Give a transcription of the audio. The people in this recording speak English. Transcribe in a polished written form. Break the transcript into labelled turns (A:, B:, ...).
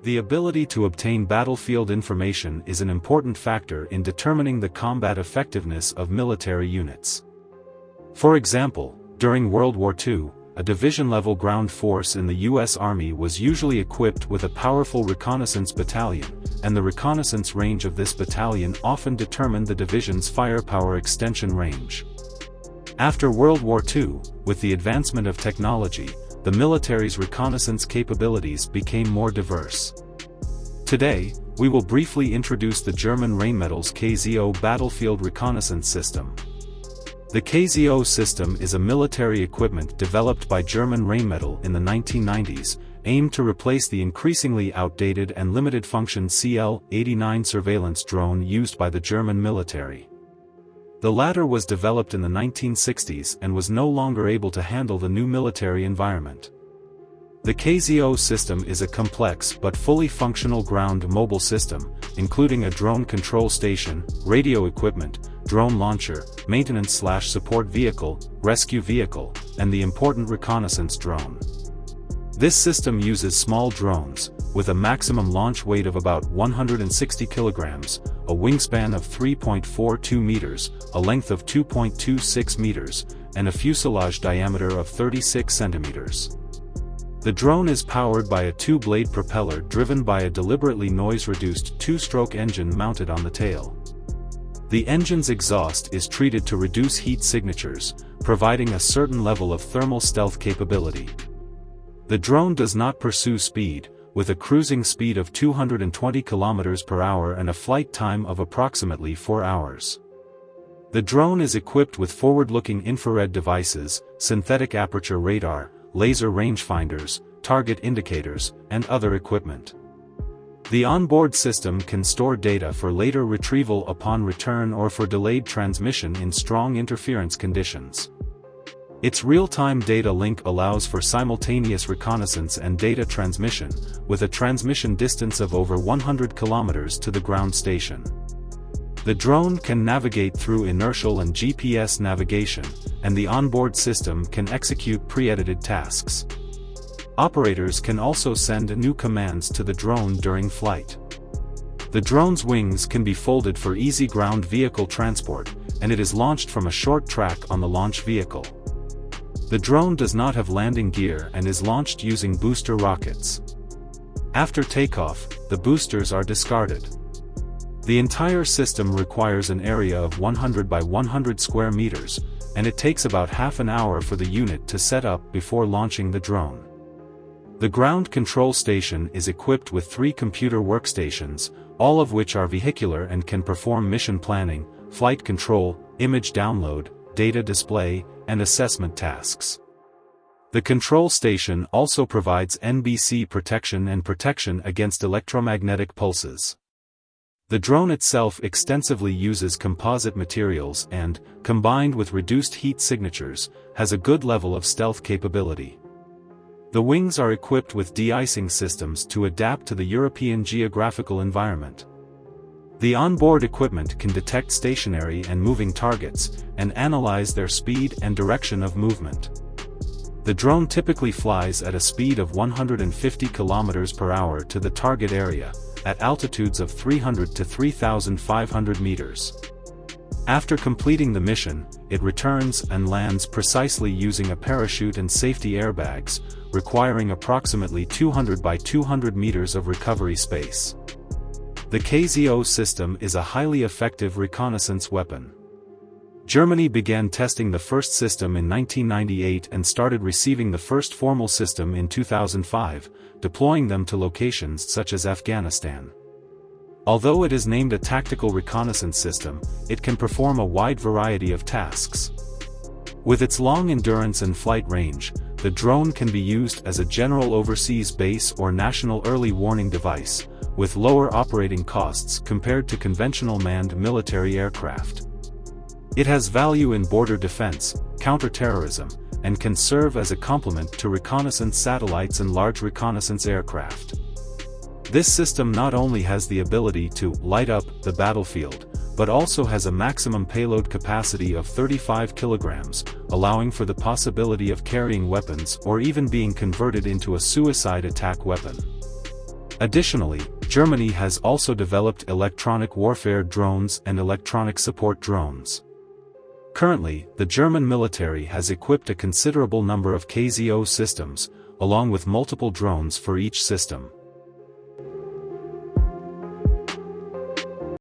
A: The ability to obtain battlefield information is an important factor in determining the combat effectiveness of military units. For example, during World War II, a division-level ground force in the U.S. Army was usually equipped with a powerful reconnaissance battalion, and the reconnaissance range of this battalion often determined the division's firepower extension range. After World War II, with the advancement of technology, the military's reconnaissance capabilities became more diverse. Today, we will briefly introduce the German Rheinmetall's KZO battlefield reconnaissance system. The KZO system is a military equipment developed by German Rheinmetall in the 1990s, aimed to replace the increasingly outdated and limited-function CL-89 surveillance drone used by the German military. The latter was developed in the 1960s and was no longer able to handle the new military environment. The KZO system is a complex but fully functional ground mobile system, including a drone control station, radio equipment, drone launcher, maintenance/support vehicle, rescue vehicle, and the important reconnaissance drone. This system uses small drones, with a maximum launch weight of about 160 kilograms, a wingspan of 3.42 meters, a length of 2.26 meters, and a fuselage diameter of 36 centimeters. The drone is powered by a two-blade propeller driven by a deliberately noise-reduced two-stroke engine mounted on the tail. The engine's exhaust is treated to reduce heat signatures, providing a certain level of thermal stealth capability. The drone does not pursue speed, with a cruising speed of 220 km per hour and a flight time of approximately 4 hours. The drone is equipped with forward-looking infrared devices, synthetic aperture radar, laser rangefinders, target indicators, and other equipment. The onboard system can store data for later retrieval upon return or for delayed transmission in strong interference conditions. Its real-time data link allows for simultaneous reconnaissance and data transmission, with a transmission distance of over 100 kilometers to the ground station. The drone can navigate through inertial and GPS navigation, and the onboard system can execute pre-edited tasks. Operators can also send new commands to the drone during flight. The drone's wings can be folded for easy ground vehicle transport, and it is launched from a short track on the launch vehicle. The drone does not have landing gear and is launched using booster rockets. After takeoff, the boosters are discarded. The entire system requires an area of 100 by 100 square meters, and it takes about half an hour for the unit to set up before launching the drone. The ground control station is equipped with 3 computer workstations, all of which are vehicular and can perform mission planning, flight control, image download, data display, and assessment tasks. The control station also provides NBC protection and protection against electromagnetic pulses. The drone itself extensively uses composite materials and, combined with reduced heat signatures, has a good level of stealth capability. The wings are equipped with de-icing systems to adapt to the European geographical environment. The onboard equipment can detect stationary and moving targets, and analyze their speed and direction of movement. The drone typically flies at a speed of 150 km per hour to the target area, at altitudes of 300 to 3,500 meters. After completing the mission, it returns and lands precisely using a parachute and safety airbags, requiring approximately 200 by 200 meters of recovery space. The KZO system is a highly effective reconnaissance weapon. Germany began testing the first system in 1998 and started receiving the first formal system in 2005, deploying them to locations such as Afghanistan. Although it is named a tactical reconnaissance system, it can perform a wide variety of tasks. With its long endurance and flight range, the drone can be used as a general overseas base or national early warning device, with lower operating costs compared to conventional manned military aircraft. It has value in border defense, counter-terrorism, and can serve as a complement to reconnaissance satellites and large reconnaissance aircraft. This system not only has the ability to light up the battlefield, but also has a maximum payload capacity of 35 kilograms, allowing for the possibility of carrying weapons or even being converted into a suicide attack weapon. Additionally, Germany has also developed electronic warfare drones and electronic support drones. Currently, the German military has equipped a considerable number of KZO systems, along with multiple drones for each system.